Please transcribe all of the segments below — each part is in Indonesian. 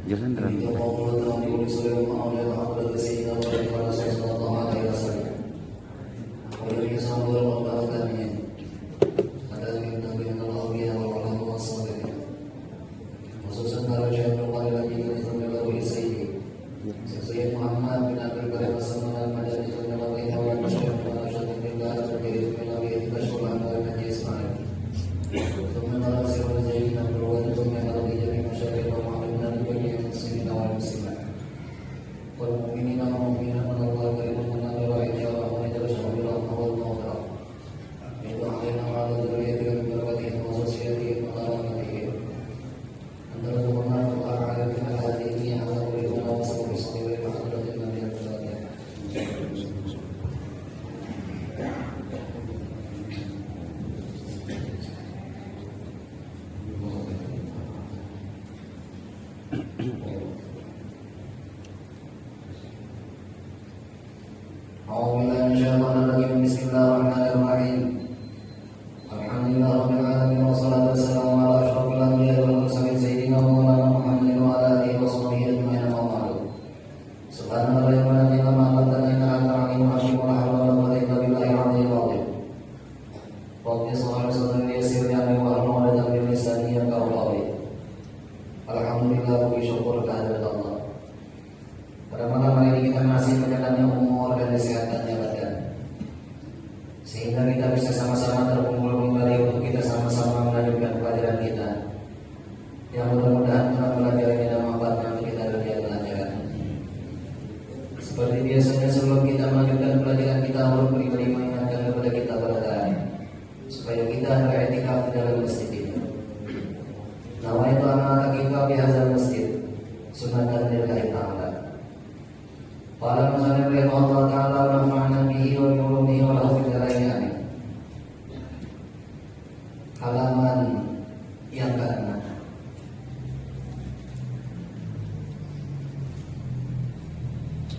Jalan terang.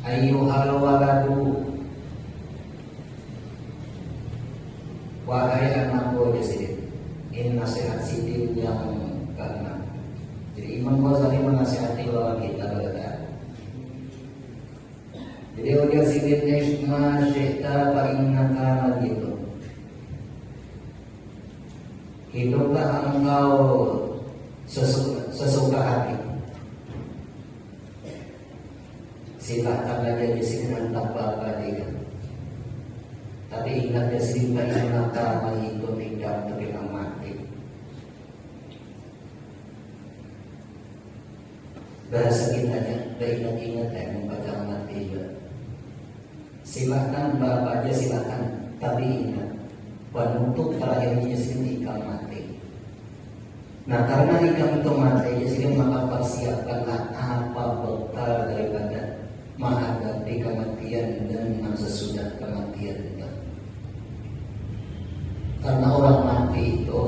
Ayyuhal waladu, wahai anakku ya Sidin. Ini nasihat Sidin yang keenam. Jadi Imam Ghazali menasihati lawan kita berkata, jadi ujar Sidin ma syi'ta fa innaka mayyitun. Hiduplah engkau sesuka hati. Silahkan aja di sini hendak apa juga. Tapi ingat ya sini baiklah kami itu tidak terima mati. Bahasa kitanya, ingat-ingat ya membaca mati juga. Silahkan bapak aja silahkan, tapi ingat penutup terakhirnya sini ikam mati. Nah karena ikam itu mati aja sini maka persiapkanlah apa bekal daripada menghadapi kematian dan sesudah kematian itu. Karena orang mati itu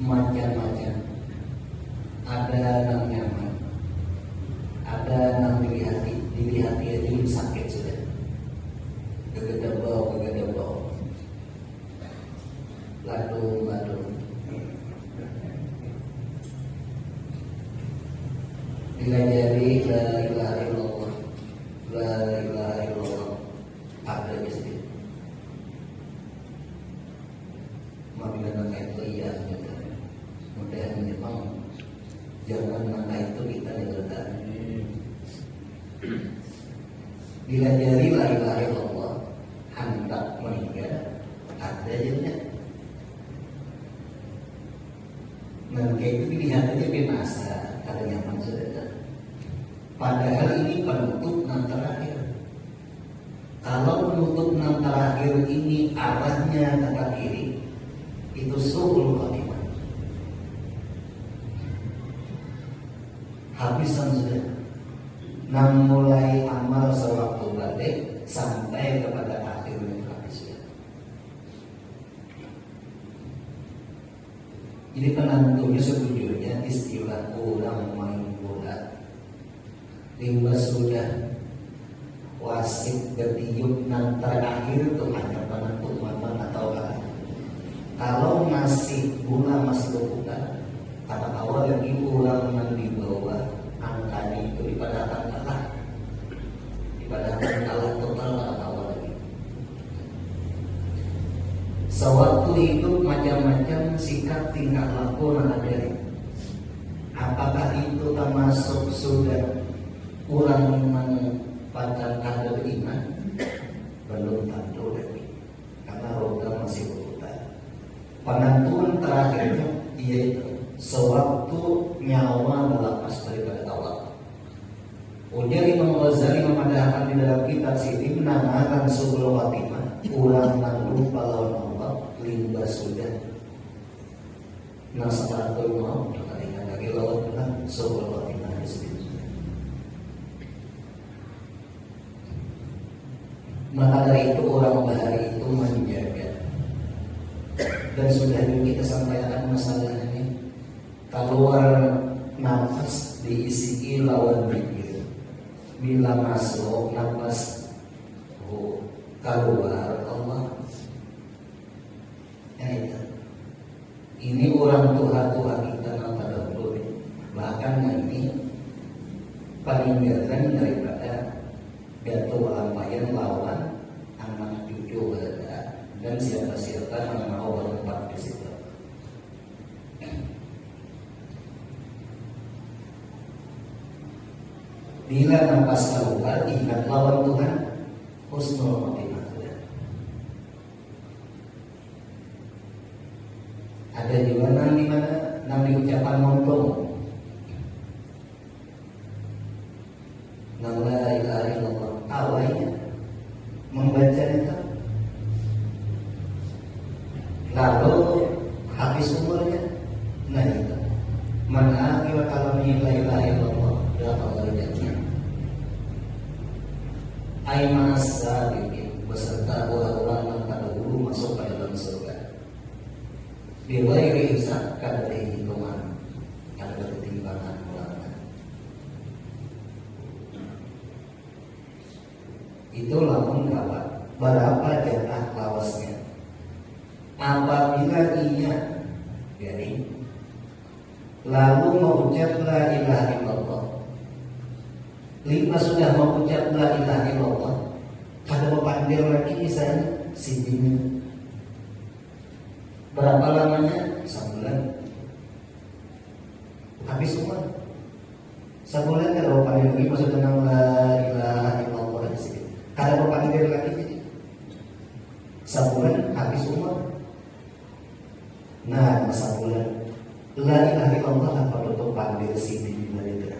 macam-macam. Ada yang nyaman, ada yang dilihat itu sakit sudah, gegedebau, ladu. Dilajari la ilaha illallah, la ilaha illallah, ada di sini. Apabila nangka itu iya, mudah memang jangan nangka itu kita dengarkan. Dilajari la ilaha illallah, hendak meninggal, ada juga. Nangka itu dilihat aja binasa, katanya maksudnya. Padahal ini penutup yang terakhir. Kalau penutup yang terakhir ini arahnya ke kiri, itu suhul khatimah. Habisan sudah. Nang mulai amal sewaktu balik sampai kepada akhirnya habis sudah. Jadi penentunya sebetulnya istilah orang main bola. Lima sudah wasit bertiup nan terakhir itu hanya penentu mana atau kalah. Kalau masih bola masih berputar, Kata awal lagi ulang yang di bawah angkanya itu dipadahkan kalah total kata awal lagi. Sewaktu hidup macam-macam sikap tingkah laku yang ada. Apakah itu termasuk sudah kurang pada kadar iman? Belum tentu lagi, karena roda masih berputar. Penentuan terakhirnya yaitu sewaktu nyawa melepas daripada Allah. Ujar Imam Ghazali memandangkan di dalam kitab sini menamakan subul khatimah, kurang lupa lawan Allah, limba sudah nasaratul maut, kalian lagi lawan dengan subul khatimah disebut. Maka dari itu orang bahari itu menjaga. Dan sudah dulu kita sampaikan masalah ini. Keluar nafas diisi lawan pikir. Bila masuk nafas keluar Allah. Ini orang Tuhan kita pada dulu. Bahkan ini paling ganteng daripada Gatot Walampayan lawan anak cucu dan siapa-siapa yang mau berempat di situ. Bila nafas keluar, ingat lawan Tuhan, husnul khotimah. Ada juga nanti ucapan montong. La ilaha illallah. Awalnya membaca itu, lalu habis umurnya, nah itu mana kita kalau la ilaha illallah dalam Allah jannah. Aiman as-sabiqin beserta orang-orang yang terdahulu masuk ke dalam surga. Biwairi hisab kadri hitungan, ada ketimbangan ulama. Itu lamun kawat berapa jatah lawasnya. Apabila ia jadi lalu mengucap la ilaha illallah, lima sudah mengucap la ilaha illallah, kada mepanggil lagi misalnya si bini. Berapa lamanya? Sebulan. Habis semua. Sebulan kalau panggil lagi maksudnya la ilaha illallah di sini. Kada mepanggil lagi jadi sebulan habis umur. Nah, sebulan la ilaha illallah apa untuk panggil si bini itu?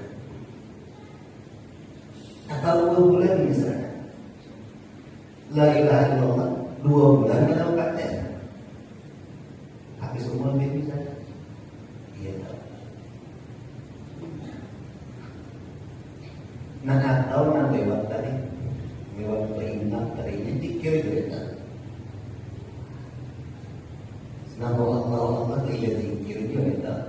Atau 2 bulan misalnya. La ilaha illallah 2 bulan kada pakai. Habis umur bini misalnya. Iya. Nah, atau nang lewat tadi keinginan tadinya dikir juga. Nama Allah tidak dikir juga.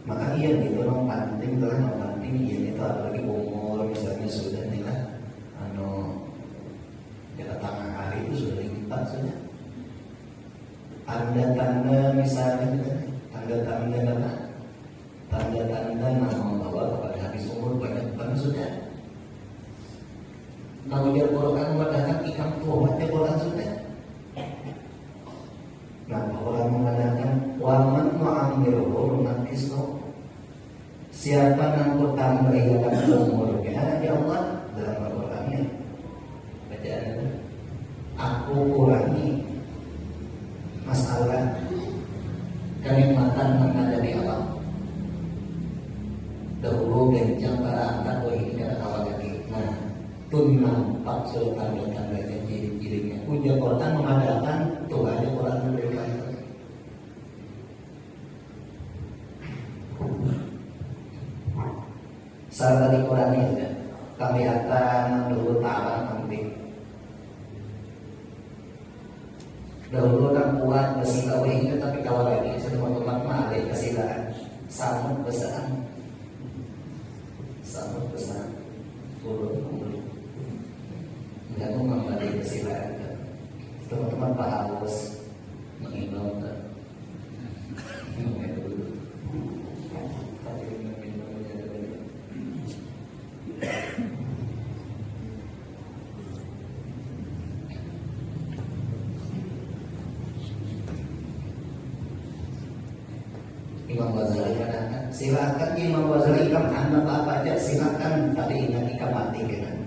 Maka iya gitu penting iya itu apalagi umur misalnya sudah nih lah, tengah hari itu sudah lipat saja. Tanda-tanda misalnya tanda-tanda nama bahwa kepada habis umur banyak banget sudah. Nah, ujar Quran mengatakan ikam tua baca Quran sudah. Nah, orang mengatakan waman ma'amiruhu nakisno. Siapa yang bertambah akan umurnya, ya Allah dalam Al-Qurannya bacaan itu. Aku kurangi masalah kenikmatan yang ada di alam. Dahulu gencang para angkat ini kada awal lagi. Nah, tun nampak tanda-tandanya ciri-cirinya. Ujar Quran mengadakan tuh ada Quran memberikan. Salah di Quran ini kelihatan dulu talang nanti. Dahulu orang kuat bersila wehingga tapi kawal lagi semua tempat malih kesilaan samut besar turun nggak mau kembali kesilaan teman-teman Pak Haus mengimbau Imam Ghazali katakan, silakan Imam Ghazali kamu apa aja silakan, tapi ingat jika mati kan.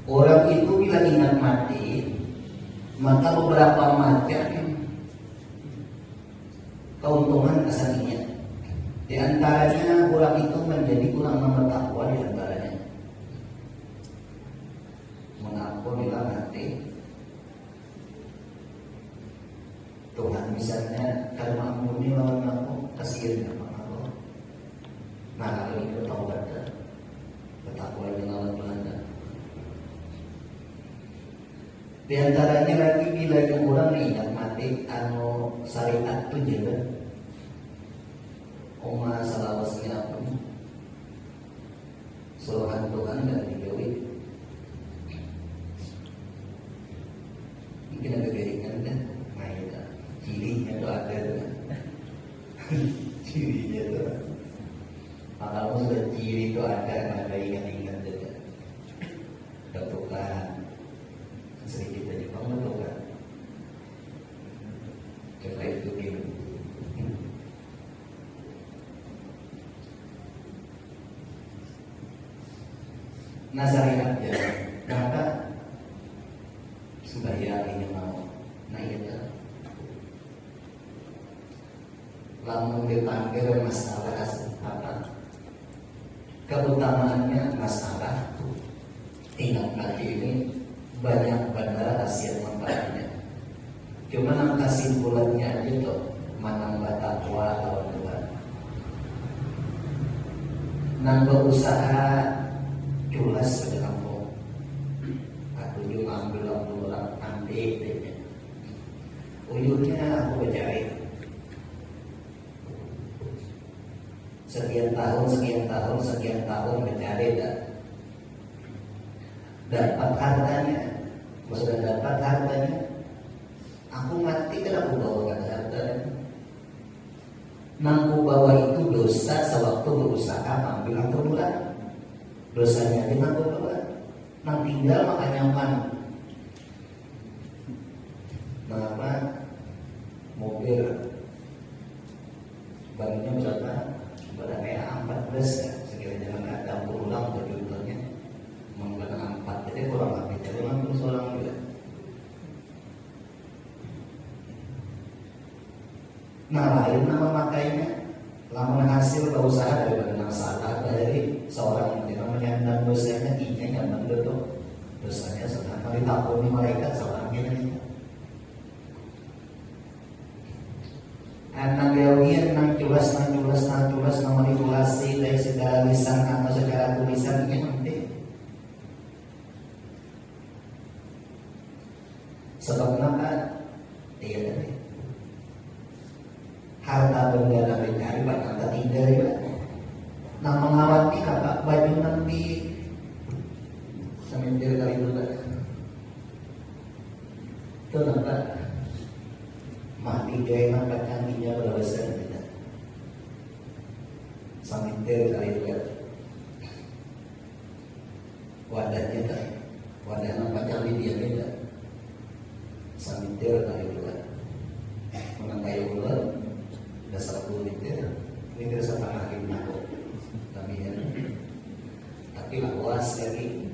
Orang itu bila ingat mati, maka beberapa macam keuntungan kesannya. Di antaranya orang itu menjadi kurang bertakwa di antaranya. Mengapa bila mati? Tuhan misalnya kalau mengampuni lawan aku, kasihan sama aku. Nah kalau itu taubat, bertakwa dengan lawan Tuhan. Di antaranya lagi bila yang orang ingat mati, anu syariat tu je kan. Oma salawasnya apa? Suruhan Tuhan dan digawe. Mungkin ada berikan kan? Nah itu cirinya tu ada tu. Cirinya tu. Kalau sudah ciri tu ada ingat-ingat juga. Ketukan sedikit aja kamu tahu kan? Coba itu dulu. Nah syariat ya, maka sembahyang ini mau, nah itu. Lamun dipanggil masalah apa? Keutamaannya masalah ingat mati ini banyak bandara khasiat manfaatnya. Cuma nang kesimpulannya aja tuh menambah takwa lawan Tuhan. Nang berusaha culas pada kampung. Aku juga ambil orang ambil. Ujungnya aku mencari. Sekian tahun mencari dapat hartanya. Sudah dapat hartanya, aku mati kan aku bawa hartanya. Nang ku bawa itu dosa sewaktu berusaha ambil atau bulan. Dosanya di nang ku bawa, nang tinggal maka nyaman. Mengapa mobil barunya berapa? Berapa 14 ya, sekiranya ada pulang berjumlahnya menggunakan 4, jadi kurang lebih jadi mampu seorang juga. Nah lain nama makainya lamun hasil berusaha daripada masalah dari seorang yang menyandang dosanya inya nyaman betul dosanya sedang ditampuni malaikat seorang ini. Nang geogian, nang culas, nang manipulasi dari secara lisan atau secara tulisan ini nanti. Sebab apa? Iya tadi. Harta benda nabi cari banyak tak tinggal juga. Nah mengawati kakak baju nanti semenjak kali dulu. Itu nampak mati gaya nampak cantiknya berbesar kita. Semenjak kali dulu. Wadahnya tak, wadah nampak cantik dia beda. Semenjak kali dulu. Menangkai ular. Dasar liter, liter setengah lima kok, tapi lawas lagi,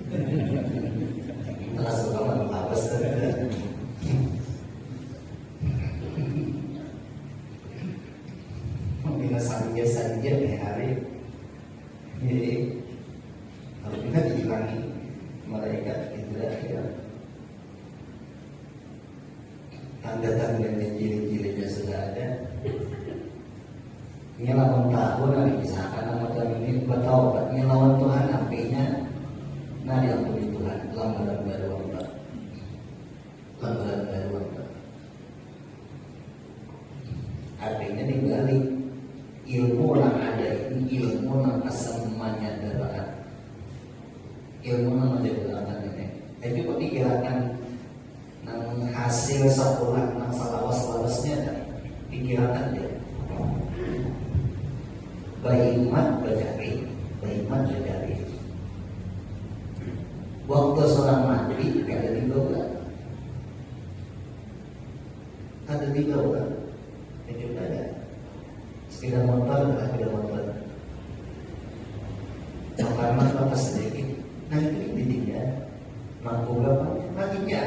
malah seorang lawas tadi. Mungkin saja hari, jadi kalau kita dihilangi malaikat itu ya, tanda-tanda dan ciri-cirinya sudah ada. Ini 8 tahun lagi misalkan macam ini bertaubat lawan Tuhan artinya nah diampuni Tuhan lambaran baru artinya digali ilmu yang ada ini ilmu yang kesemuanya adalah ilmu yang ada dalam ini itu kok dikirakan nang hasil sekolah nang salawas-lawasnya dikirakan dia beriman berjari. Waktu seorang mati ada 3 bulan. Ada 3 bulan. Itu sepeda motor adalah sepeda motor. Capaman berapa sedikit, nah itu ditinggal. Mampu berapa? Maginya.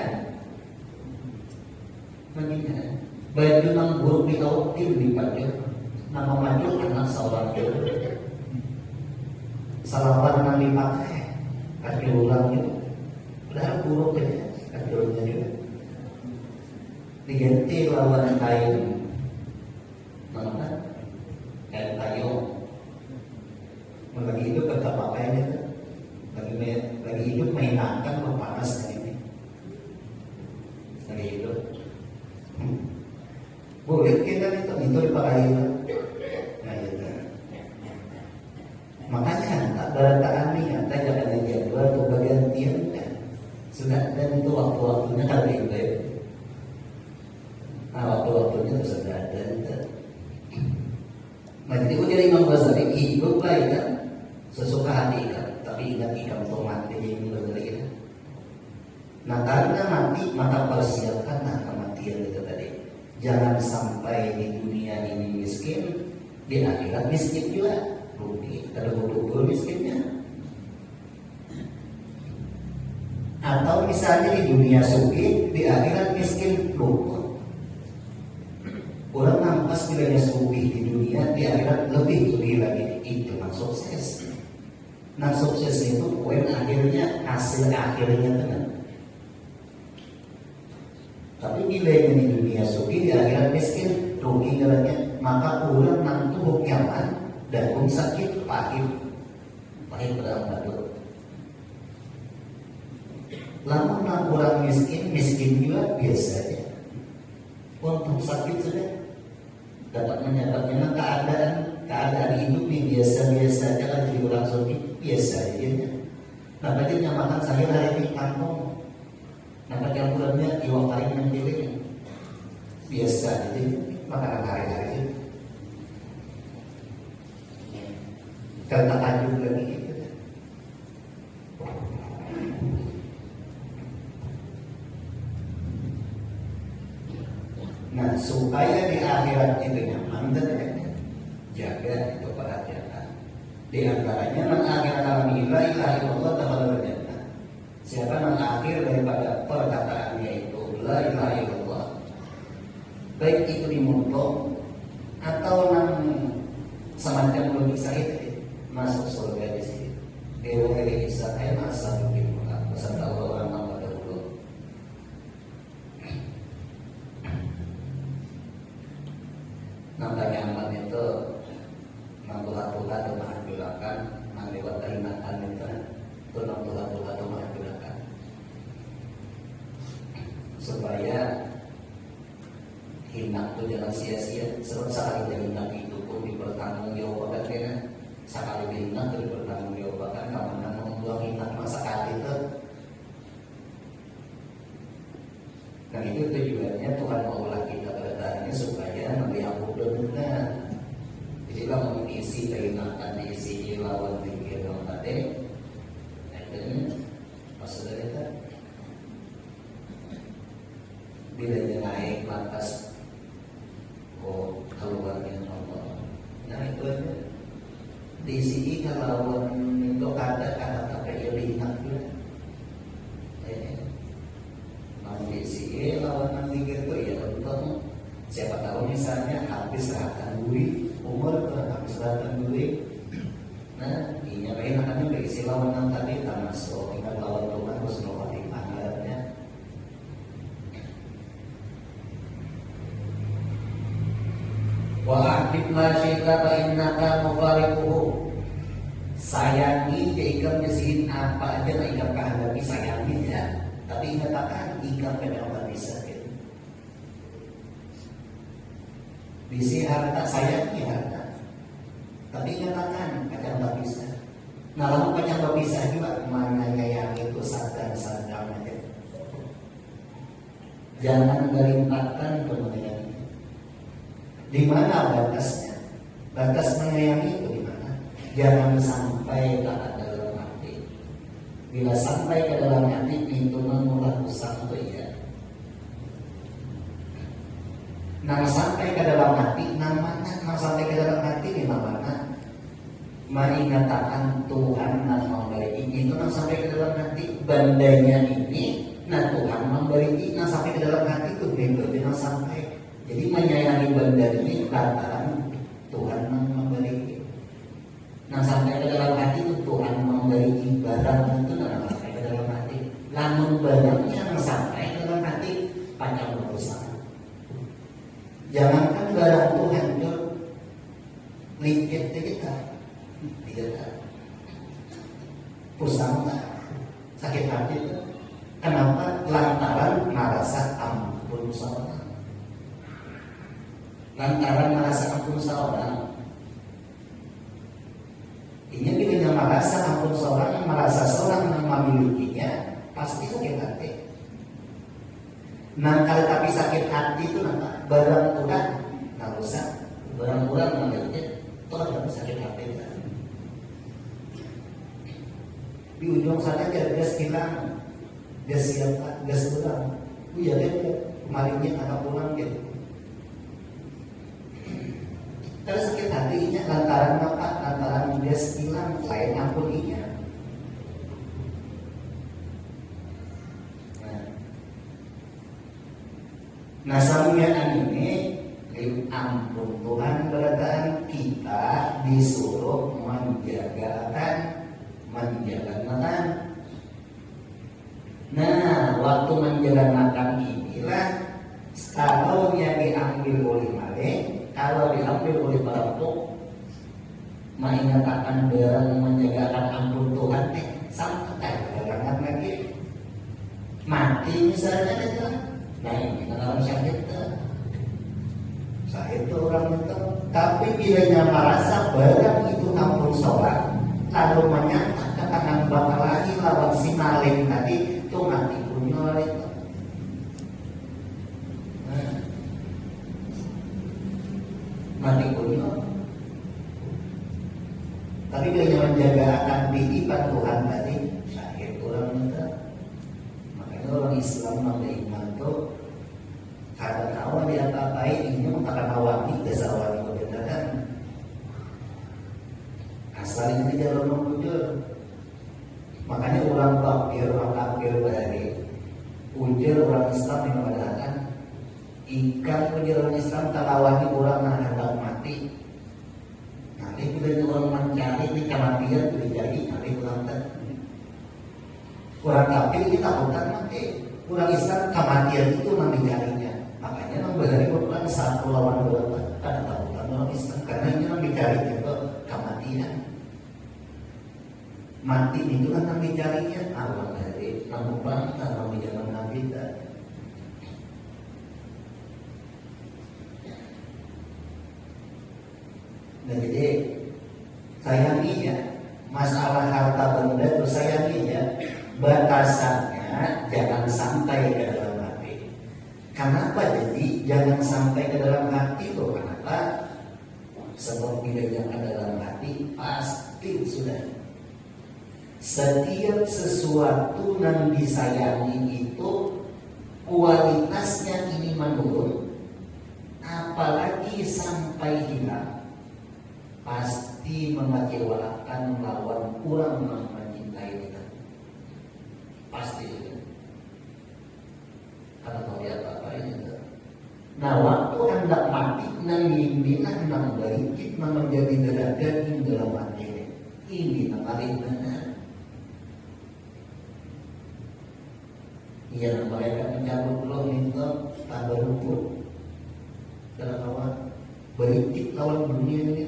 Baju nang buruk di tim di pajak. Nama maju anak seorang jodoh. Salawan nang dipakai. Kaki ulang itu. Padahal buruk aja. Kaki ulangnya juga. Diganti lawan kain. Mana? Kain kayu. Lagi hidup kata pakainya kan. Lagi hidup mainkan panas ini. Lagi hidup. Boleh kita itu dipakai. Nah itu. Makanya tak berantakan nih, tak ada jadwal untuk bergantian kan. Sudah dan itu waktu-waktunya kan itu. Nah waktu-waktunya itu sudah ada. Nah jadi ujar Imam Ghazali hiduplah itu sesuka hati kan, tapi ingat ikan untuk mati ini berbeda. Nah karena mati maka persiapkan kematian itu tadi. Jangan sampai di dunia ini miskin, di akhirat miskin juga. Rugi, ada betul miskinnya. Atau misalnya di dunia sugih, di akhirat miskin lupa. Orang nampas bilanya sugih di dunia, di akhirat lebih lagi. Itu mah sukses. Nah sukses itu poin akhirnya, hasil akhirnya benar. Tapi nilainya di dunia sugi, di akhirat miskin, rugi nilainya. Maka ulang nantu nyaman dan sakit pahit pada batu. Lamun orang miskin juga biasa aja. Untuk sakit sudah dapat menyebabkan keadaan hidup ini biasa-biasa aja kan jadi orang sugi biasa aja. Nah budgetnya makan sayur hari ini kantong. Nampak campurannya iwak karing yang pilih biasa jadi makanan hari-hari itu. Kalau tajuk lagi gitu. Nah supaya di akhirat itu nyaman dan jaga itu perhatian. Di antaranya mengakhir alhamdulillah ilahi Allah ta'ala berjannah. Siapa mengakhir daripada perkataannya itu la ilaha illallah, baik itu di mulut atau nang semacam logika itu masuk surga di sini. Dewa Isa masa mungkin beserta orang nama dahulu. Nampak nyaman itu nanggulah-tulah atau mahadulakan, nanglewat kehinakan itu nanggulah-tulah atau mahadulakan. Supaya hina itu jangan sia-sia. Sebab sekali hina itu pun dipertanggungjawabkan kan. Sekali hina itu dipertanggungjawabkan. Kapan membuang hina masa kali itu. Dan itu tujuannya Tuhan maulah kita bertanya supaya melihat benar. Jadi kalau mengisi kehinaan, diisi lawan pikir yang tadi, itu maksudnya itu. Bila dia naik lantas keluarnya Allah. Nah itu aja. Di sini kalau itu ada tapi dia lihat juga. Mau di sini lawan tiga itu ya untuk siapa tahu misalnya habis serahkan duit umur habis serahkan duit. Nah ini akan berisi lawan tadi termasuk ingat lawan Tuhan harus melewati anggarannya. Wa aqib ma syi'ta fa innaka mufariquhu. Sayangi keikam mesin apa aja nak ikam kehadapi sayangi ya. Tapi katakan ikam penyambar bisa. Bisi harta sayangi harta. Tapi katakan penyambar bisa. Nah lalu penyambar bisa juga mana yang itu sadar-sadar aja. Jangan melimpahkan kemudian. Di mana batasnya? Batas menyayangi itu di mana? Jangan sampai ke dalam hati. Bila sampai ke dalam hati, pintu mengulah rusak itu ya. Nang sampai ke dalam hati, nang mana? Nang sampai ke dalam hati di mana? Mengatakan Tuhan nang memberi itu nang sampai ke dalam hati. Bandanya ini, nah Tuhan memberi nang sampai ke dalam hati itu begitu nang sampai. Jadi menyayangi benda ini lantaran Tuhan nang memberi. Nang sampai ke dalam hati itu Tuhan memberi barang itu nang sampai ke dalam hati. Lamun barangnya nang sampai ke dalam hati panjang berusaha. Jangankan barang Tuhan itu liket kita, tidak pusang sakit hati itu. Kenapa? Lantaran merasa ampun seorang. Lantaran merasa ampun seorang. Ini bila merasa ampun seorang, merasa seorang yang memilikinya, pasti sakit hati. Nah kalau tapi sakit hati itu apa? Barang Tuhan nggak usah. Barang Tuhan memiliki itu adalah sakit hati. Di ujung sana gas hilang, gas siapa, gas pulang. Iya deh, kemarinnya anak pulang gitu. Kalau sakit hatinya lantaran apa? Lantaran gas hilang, lain ampuninya. Nah sampeyan ini ampun Tuhan berkata kita disuruh menjaga makan. Nah waktu menjaga makan inilah kalau yang diambil oleh maling, kalau diambil oleh perampok, mengatakan barang menjagakan ampun Tuhan sampai jangan lagi mati misalnya itu. Nah ini orang syahid itu orang itu. Tapi bila merasa barang itu ampun sholat, lalu menyatakan akan bakal lagi lawan si maling tadi itu mati punya itu. Mati punya. Tapi bila menjaga akan titipan Tuhan tadi, syahid orang itu. Makanya orang Islam beriman tuh karena awal dia apa-apain ini karena awalnya dasar awalnya benar. Asal ini jalan mengujar. Makanya orang kafir dari ujar orang Islam yang mengatakan ikan ujar orang Islam terlawani orang yang hendak mati. Nanti bila orang mencari ini kematian sudah jadi nanti orang kafir ini takutan mati. Orang Islam kematian itu nanti carinya. Makanya memberi Quran satu lawan dua kan takutan orang Islam karena ini nanti cari juga kematian. Mati itu kan nanti carinya awal dari namun bangsa namun zaman Nabi tadi. Nah jadi sayangi ya masalah harta benda itu sayangi ya batasannya jangan sampai ke dalam hati. Kenapa jadi jangan sampai ke dalam hati itu? Kenapa? Sebab bila yang ke dalam hati pasti sudah setiap sesuatu yang disayangi itu kualitasnya ini menurun, apalagi sampai hilang, pasti mengecewakan lawan kurang mencintai kita. Pasti itu. Karena kau lihat apa itu. Nah waktu hendak mati nang mimpinan nang bangkit menjadi derajat dalam hati ini nang paling benar. Yang mereka mencabut pulau minta tambah rumput dalam kawan beritik lawan dunia ini.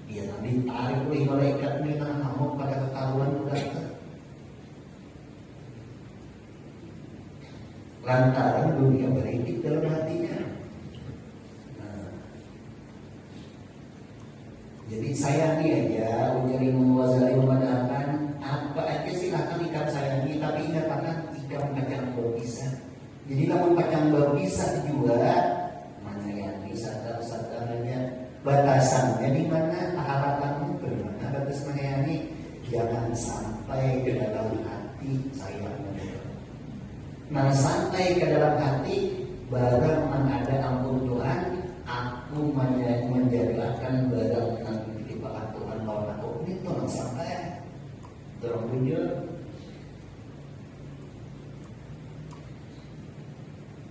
Dia nanti tarik oleh malaikat ini kamu pada ketahuan berapa. Lantaran dunia beritik dalam hatinya. Nah, jadi sayangi aja ujari muwazari memadakan apa aja silahkan ikan sayangi tapi ingat akan ikan kacang berpisah. Jadi namun kacang berpisah juga menyayangi sadar-sadarnya batasannya di mana harapannya bagaimana batas menyayangi jangan sampai ke dalam hati sayang. Nah sampai ke dalam hati barang mengada ampun Tuhan, aku menjadikan barang yang ditimpakan Tuhan lawan aku. Ini tolong sampai tolong bujur.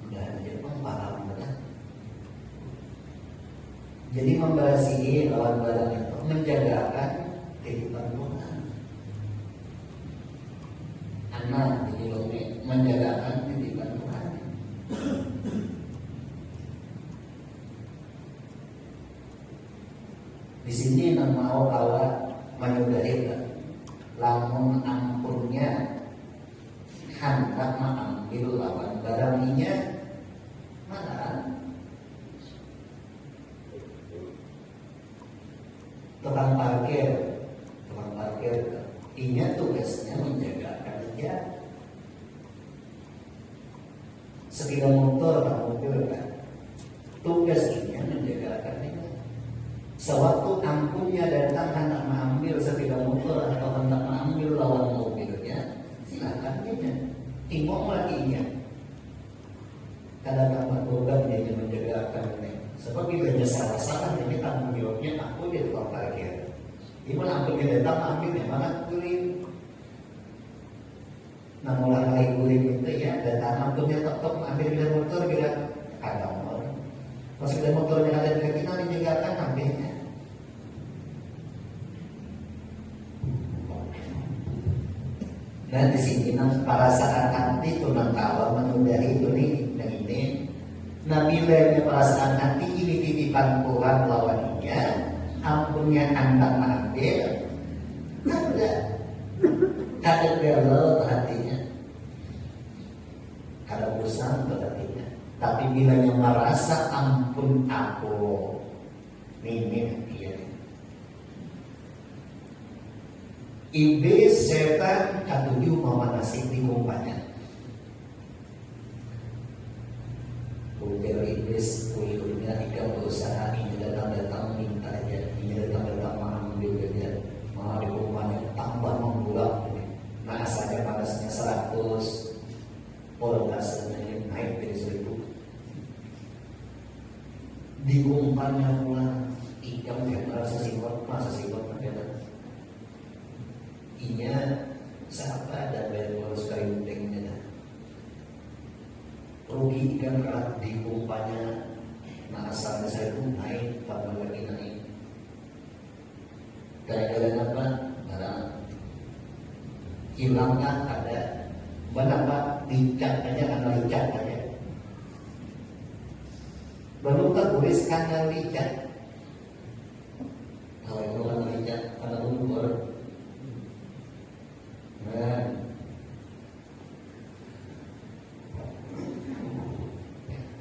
Udah aja paham benar. Jadi membersihi lawan barang itu menjagakan kehidupan Tuhan. Anak jadi lobe menjagakan kehidupan Tuhan. Di sini mau awak menyudahi lamun ampunnya hendak mengambil lawan barangnya malah tukang parkir inya tugasnya menjaga kerja sepeda motor mobil kan tugas inya menjaga kerja. Sewaktu ampunnya datang hendak mengambil sepeda motor atau hendak mengambil lawan mobilnya, silakan aja. Timong lakinya. Kadang tambah beban dia menjaga kerja. Sebab bila dia salah ini tanggung jawabnya aku dia tukang parkir. Di mana ampunnya datang ambilnya mana kulit. Nah mulai kulit itu ya datang ampunnya tok ambil bila motor bila kadang orang. Pas bila motornya ada di kita menjagakan ambilnya. Nah di sini perasaan hati tunang kawan menyudahi itu nih dan ini. Nah bila perasaan hati ini titipan Tuhan lawannya, ampunnya hendak mengambil, ada galau hatinya, ada bosan hatinya. Tapi bila yang merasa ampun aku, ini dia. Iblis setan katuju memanasi di kumpanya. Ujar iblis uyurnya ikan berusaha ini datang minta aja, ini datang mengambil aja, mau di kumpanya tambah menggulak. Nah saja panasnya 100, voltasenya naik dari 1000. Di kumpanya pula ikan yang merasa sifat ada. Inya siapa ada bayar harus kayu pentingnya rugi ikan rat di kumpanya. Nah asalnya saya pun naik tambah lagi naik gara-gara apa? Barang hilangnya ada banyak licat aja karena licat aja belum tertulis karena licat. Kalau itu karena licat karena lumpur. Nah,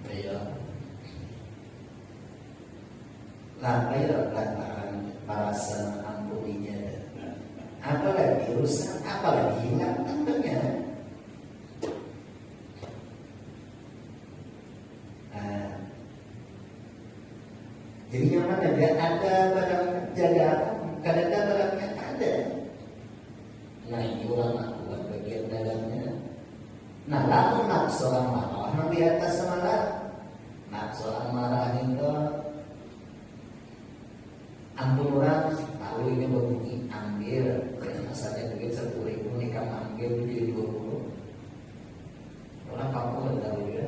ayo, lantaran perasaan ampuninya, apalagi rusak, apalagi hilang tentunya. Nah, jadi yang mana dia ada barang jaga, kadang-kadang barangnya ada. Nah ini ulama buat bagian dalamnya. Nah lalu nafsu amarah yang di atas marah. Nafsu amarah itu ampun orang tahu ini berbunyi ambil. Asalnya duit 10.000 nih kamu ambil jadi 20. Orang kampung nggak tahu ya.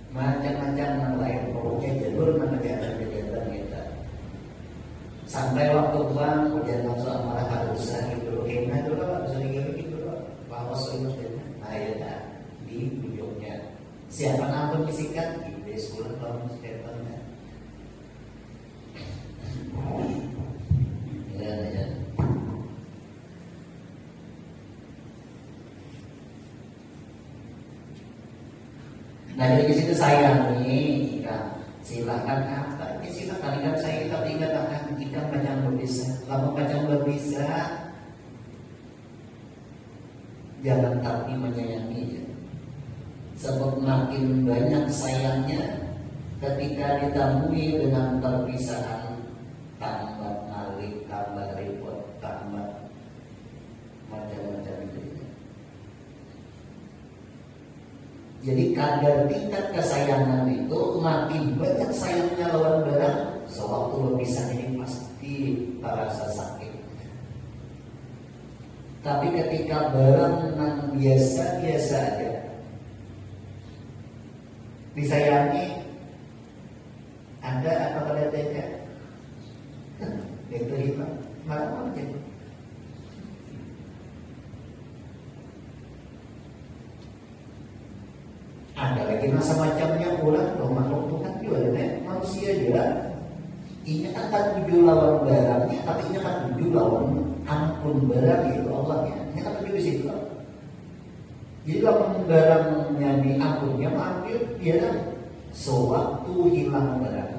Macam-macam yang lain pokoknya jalur mana kegiatan kita. Sampai waktu bang, ujian nafsu amarah harus gitu. Kena dulu, harus gitu dulu. Bahwa seluruh nah ya dah di ujungnya. Siapa nama bisikan? Iblis pula kalau setannya. Ya. Nah dari situ saya nih, silakan apa? Silakan ikan saya tapi katakan ikan macam berbisa. Lama macam berbisa, jangan tapi menyayanginya. Sebab makin banyak sayangnya, ketika ditemui dengan perpisahan, tambah malik, tambah repot, tambah macam-macam itu. Jadi kadar tingkat kesayangan itu makin banyak sayangnya lawan barang, sewaktu berpisah ini pasti terasa sakit. Tapi ketika barang yang biasa-biasa aja disayangi, ada apa pada tega, itu hilang, malah mungkin. Ada lagi masa macamnya ulang loh, makhluk Tuhan juga manusia juga. Ini akan tuju lawan barangnya, tapi ini akan tuju lawan ampun barang itu Allah ya. Ini akan tuju di situ. Jadi lawan barangnya diampunnya mengambil dia sewaktu hilang barang.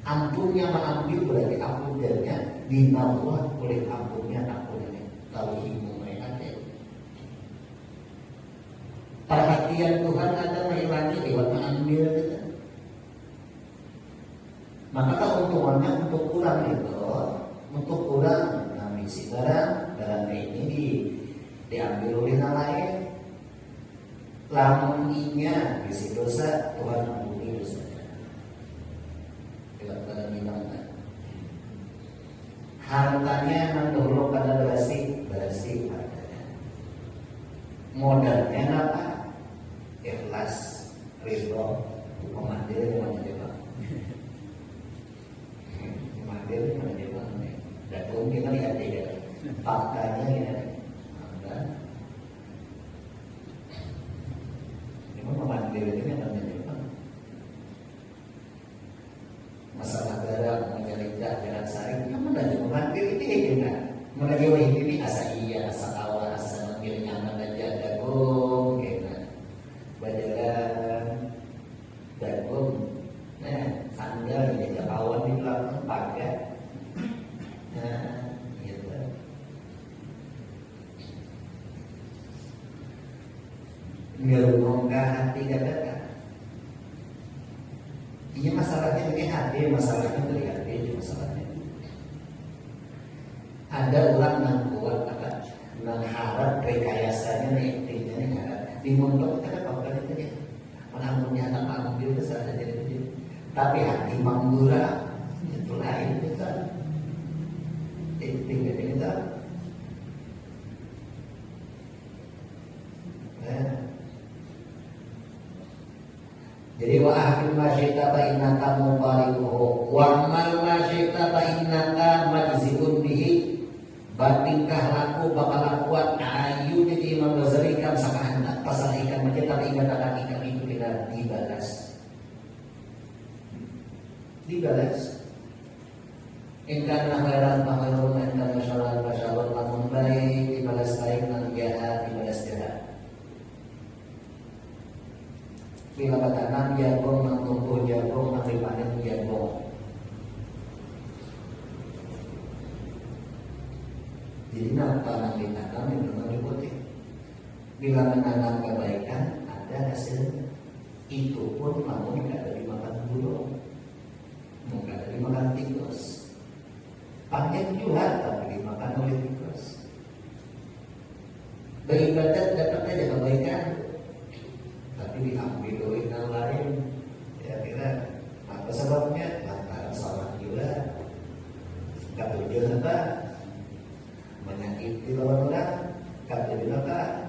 Ampunnya mengambil berarti ampunnya dibawa oleh ampunnya ampunnya. Kalau ibu mereka deh. Perhatian Tuhan ada menghilangi lewat mengambil kita. Maka keuntungannya untuk kurang itu, untuk kurang mengambil si barang ini diambil oleh yang lain. Lamun inya bisi dosa, Tuhan ampuni dosanya. Lewat barang hilangan. Hartanya mendahulu pada berasi hartanya. Modalnya apa? Ikhlas, ridho, pemandir mana coba? Pemandir mana coba? Dan kita lihat aja faktanya ya. Memang pemandir ini mana coba? Masalah barang, menjelita, jalan saring, memang ada pemandir ini kan? Menajuh ini asa iya, asa awal, asa mengiring nyaman aja, jagung, gitu. Berjalan jagung, sandal ini kawan di belakang pakai, gitu. Ngerungkah hati katakan. Ini masalahnya dari hati, masalahnya dari hati, masalahnya. Ada orang yang kuat akan mengharap rekayasanya intinya nih dimontok kita apa itu ya, menangguhnya tanpa ambil besar saja itu. Tapi hati manggura itu lain besar. Intinya kita. Jadi wa ahil masyita fa innaka mubalighuhu wa mal masyita fa innaka majzibun bihi. Batingkah laku bakal kuat ayu jadi Imam Ghazali kan sama anak pasal ikan macam tapi ingat akan ikan itu kita dibalas ingkar khairan fahairun ingkar masyarakat masyarakat lamun baik dibalas baik dan jahat dibalas jahat. Bila katakan jagung mentumbuh jagung nanti panen jagung. Jadi tanam ditanam itu mengikuti. Bila menanam kebaikan ada hasilnya. Itu pun namun tidak ada dimakan burung, tidak ada dimakan tikus. Panjang juga tapi dimakan oleh tikus. Beribadat dapat saja kebaikan, tapi diambil oleh yang lain. Ya kira apa sebabnya? Lantaran salah juga. Tak tujuan apa? Menyakiti lawan orang, kata binatang,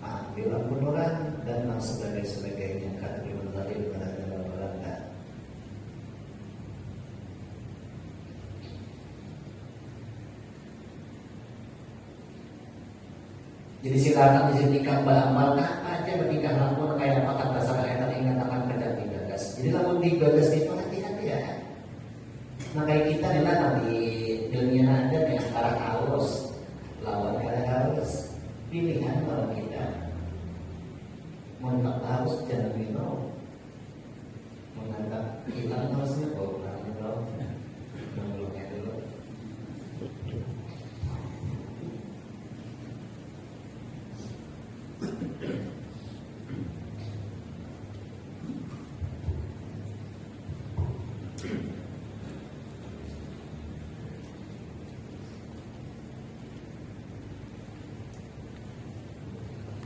ambil ampun orang dan sebagainya kata binatang pada lawan orang kan. Jadi silakan disediakan beramal apa aja bertingkah laku kayak apa kata salah enak ingat akan kerja digagas. Jadi lamun digagas itu hati-hati ya. Nah kayak kita adalah di dunia ada yang sekarang harus lawan karena harus pilihan kalau kita menganggap harus jangan minum menganggap hilang harusnya kurang minum mengeluknya dulu.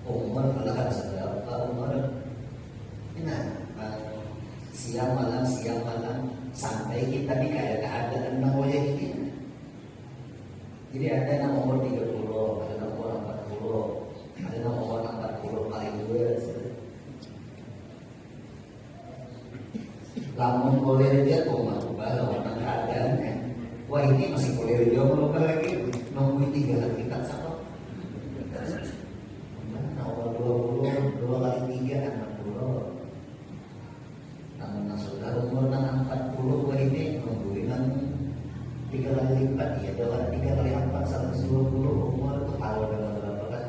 Umar adalah seberapa Umar siang malam sampai kita di kayak keadaan namanya ini. Jadi ada yang umur 30, ada yang umur 40, ada yang umur 40 paling dua. Lamun boleh dia kok mau ubah keadaannya. Wah ini masih boleh dia mau lagi nunggu 3 kali kita sama. Nomor 20, 2 kali 3 60. Namun sudah umur 40 wah ini nungguin 3 kali lipat ya, 3 kali 4 120 umur itu tahu dengan berapa kan?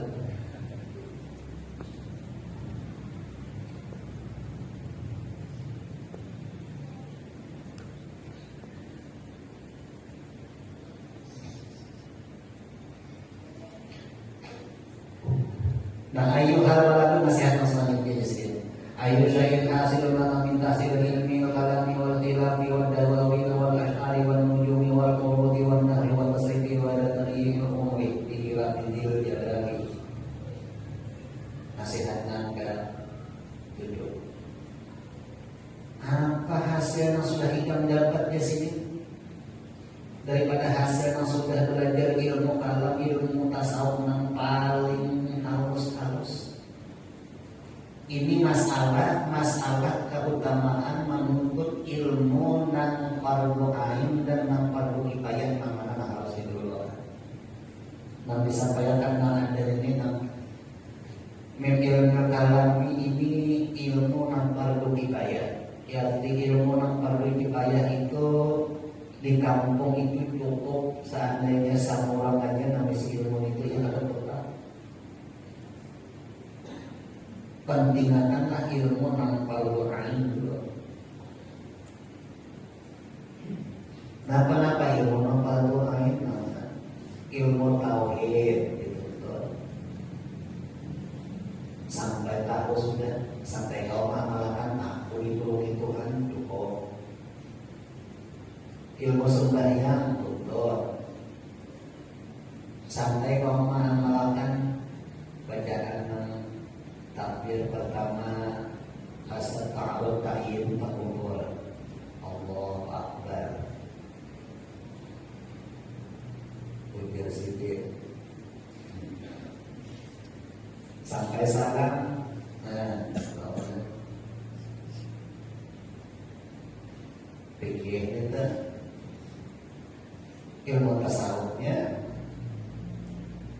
Nah, ayu hal waladu nasihat selanjutnya sih. Ayu syai'in hasilun lana min tahsil ilmi wal kalami wal khilafi wal dawawi wal ash'ari wal nujumi wal qurudi wal nahri wal tasrifi wal tarihi wal umuri dikira bidil jadari. Nasihat nangka duduk. Apa hasil yang sudah kita dapat di sini? Daripada hasil yang sudah belajar ilmu kalam, ilmu tasawuf yang paling halus. Ini masalah keutamaan menuntut ilmu nang fardu ain dan nang fardu kifayah nang mana harus dulu. Nang disampaikan nang ada ini nang ilmu kalami ini ilmu nang fardu kifayah. Arti ilmu nang fardu kifayah itu di kampung itu cukup seandainya satu orang aja nang isi ilmu itu yang ada total. Pentingkanlah ilmu nang fardu ain dulu. Napa ilmu nang fardu ain? Ilmu tauhid gitu tuh. Sampai tahu sudah, sampai kau mengamalkan aku itu Tuhan cukup. Ilmu sembahyang betul. Sampai kau mengamalkan bacaan takbir pertama asal ta'arud ta'yin takbir Allahu Akbar ujar sidik sampai salam. Pikir itu ilmu tasawufnya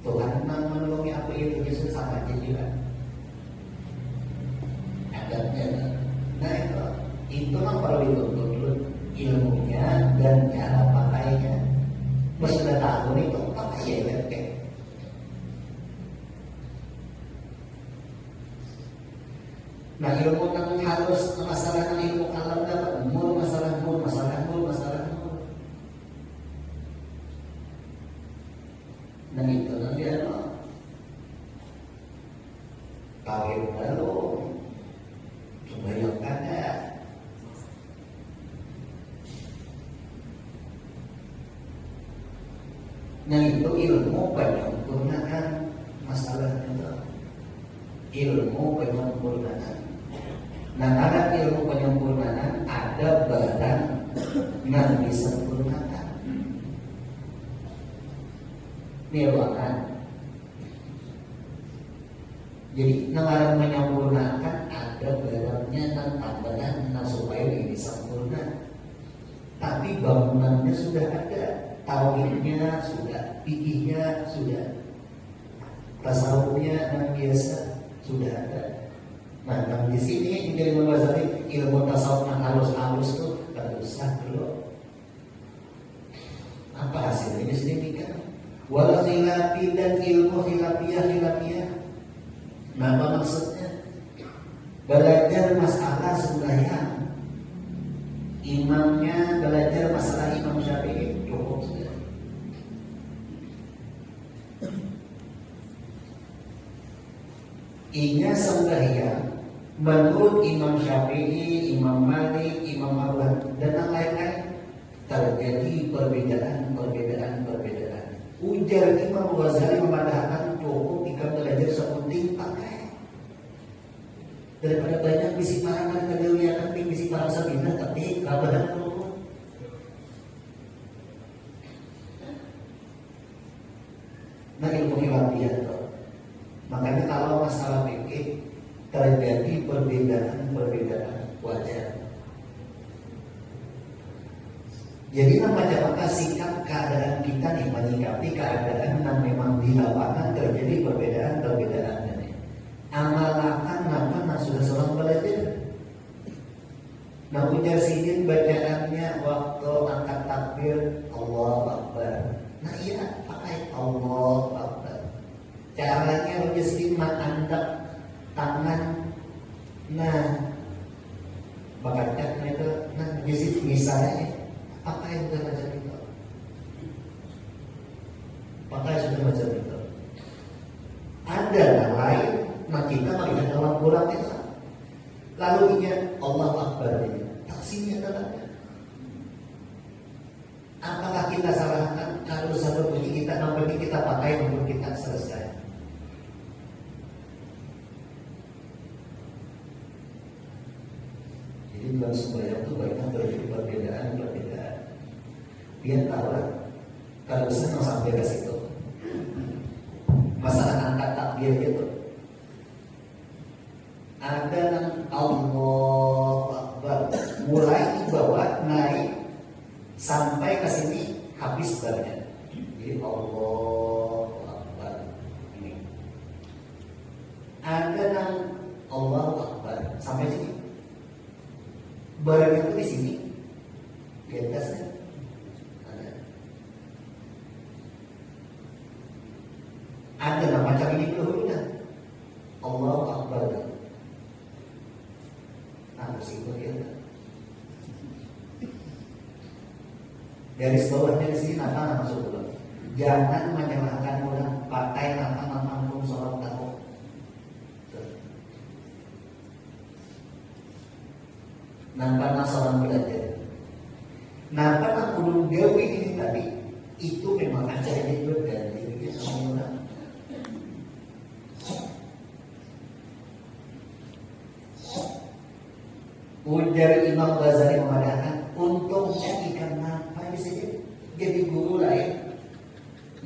Tuhan menolongi apa itu Yesus sama aja juga. Nah itu kan perlu dituntut dulu ilmunya dan cara pakainya. Sudah tahu itu pakai ya kayak. Nah ilmu yang harus masalah ilmu kalam dapat masalah mur. Nah itu nanti ada kawin baru. Bayang ada. Nah itu ilmu penyempurnaan masalah itu. Ilmu penyempurnaan. Nah ada ilmu penyempurnaan ada barang yang disempurnakan. Ini ruangan. Jadi negara menyempurnakan ada barangnya dan tambahan supaya ini sempurna. Tapi bangunannya sudah ada, tauhidnya sudah, fikihnya sudah, tasawufnya yang biasa sudah ada. Nah, di sini di Imam Ghazali ilmu tasawuf yang halus tuh tak usah dulu. Apa hasilnya di sini kan? Wal khilafi dan ilmu khilafiyah. Nah, apa maksudnya? Belajar masalah sembahyang. Imamnya belajar masalah Imam Syafi'i cukup sudah. Inya sembahyang menurut Imam Syafi'i, Imam Malik, Imam Abu Hanifah dan yang lain-lain terjadi perbedaan. Ujar Imam Ghazali memandangkan cukup jika belajar sepenting pakai daripada banyak bisi parangan kedeliatan bisi para sabina tapi kabahan dulu. Nah ilmu ilmiah tuh. Makanya kalau masalah fikih terjadi perbedaan wajar. Jadi macam sikap keadaan kita nih menyikapi keadaan yang memang di lapangan terjadi perbedaan. Amalkan apa sudah seorang belajar. Nah ujar sidin bacaannya waktu angkat takbir Allahu Akbar. Nah iya pakai Allahu Akbar. Caranya ujar sidin mengangkat tangan. Nah bakatnya itu nah ujar sidin misalnya pakai sudah macam itu. Pakai sudah macam itu. Ada yang lain. Nah kita melihat dalam Quran itu lalu ingat Allah Akbar ini taksinya adalah apakah kita salahkan kalau satu bunyi kita nomor ini kita pakai nomor kita selesai. Jadi dalam sembahyang itu banyak terjadi perbedaan. Dia tahu kalau saya mau sampai ke situ masalah angkat takbir itu ada yang Allahu Akbar mulai dibawa naik sampai ke sini habis barnya. Jadi Allahu Akbar ini. Ada yang Allahu Akbar sampai sini. Barnya itu di sini di atasnya. Ada yang macam ini dulunya Allahu Akbar. Garis bawahnya di sini apa masuk dulu. Jangan menyalahkan orang pakai nama mampu sholat tahu. Nampak masalah belajar. Nampak nak ulun gawi ini tadi itu memang acaranya juga dan dirinya sama orang. Ujar Imam Ghazali mengatakan untungnya ikan apa bisa jadi guru lain.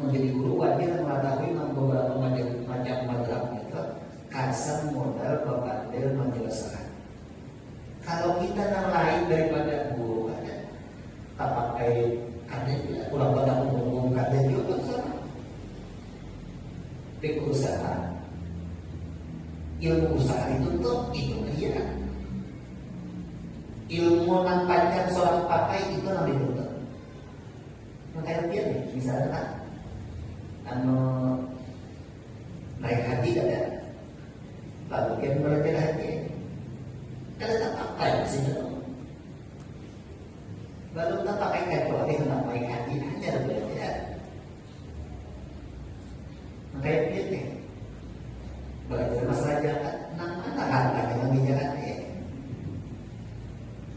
Menjadi guru wajib mengetahui beberapa macam madhab itu kasar modal pepandil menjelaskan. Kalau kita yang lain daripada guru ada tak pakai ada kurang pada umum ada juga sama. Usaha ilmu usaha itu tuh itu dia. Ilmu yang panjang seorang pakai itu yang dituntut. Makanya dia nih, misalnya kan naik haji ada, lalu dia belajar haji, ada tak pakai di sini. Baru tak pakai kecuali hendak naik haji hanya belajar. Makanya dia nih, belajar masalah jalan, mana harta yang di jalan dia.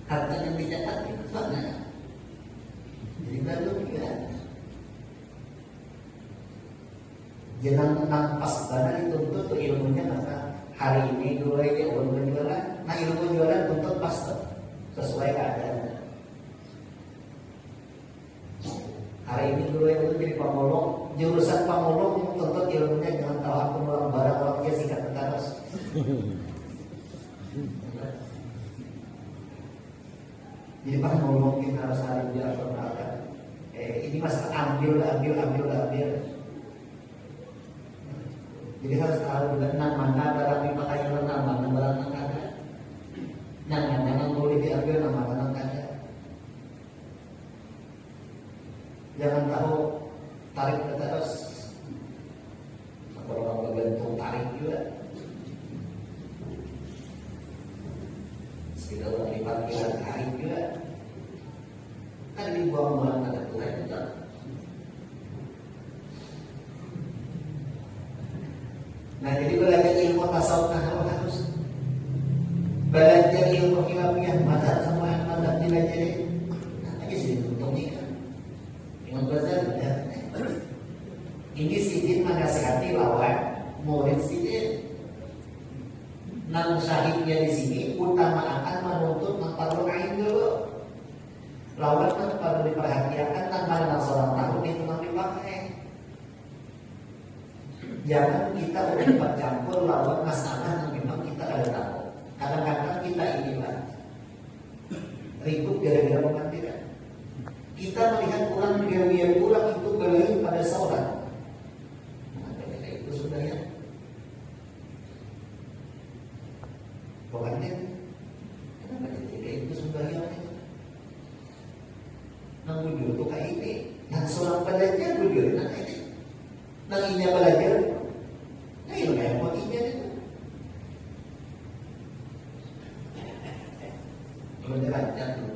Harta yang dicatat itu mana? Jadi baru juga jangan nampas karena dituntut tuh ilmunya maka hari ini dua aja orang jualan. Nah ilmu jualan tuntut pas tuh sesuai keadaan. Hari ini dua itu jadi pamulung, jurusan pamulung tuntut ilmunya jangan tahu aku orang barang orang dia sikat terus. Jadi Pak mungkin harus hari dia perkenalkan. Ini masalah ambil. Jadi harus tahu juga mana barang dipakai orang mana barang yang ada. Jangan boleh diambil nama yang ada. Jangan tahu tarik ke terus. Kalau orang bergantung tarik juga. Tidak orang dipanggil tarik juga. Kan dibuang-buang kata Tuhan juga. Nah jadi belajar ilmu tasawuf harus belajar ilmu ilmiah mata semua yang mata dipelajari. Nah aja sih untuk nikah. Imam Ghazali ya. Ini sidin menasihati lawan murid sidin. Nang syahidnya di sini utamakan menuntut memperlukan dulu. Lawan kan perlu diperhatikan tanggal seorang tahun itu memang dipakai. Jangan kita udah bercampur lawan masalah yang memang kita ada tahu. Kadang-kadang kita inilah ribut gara-gara pengadilan. Kita melihat orang dia kurang itu belain pada seorang. Nah, itu sudah ya. Pokoknya kenapa jadi itu sudah ya? Nang bujur tuh kayak ini, yang seorang belajar bujur nang ini, nang inya belajar, nah ini kayak mau inya itu. Beneran jatuh.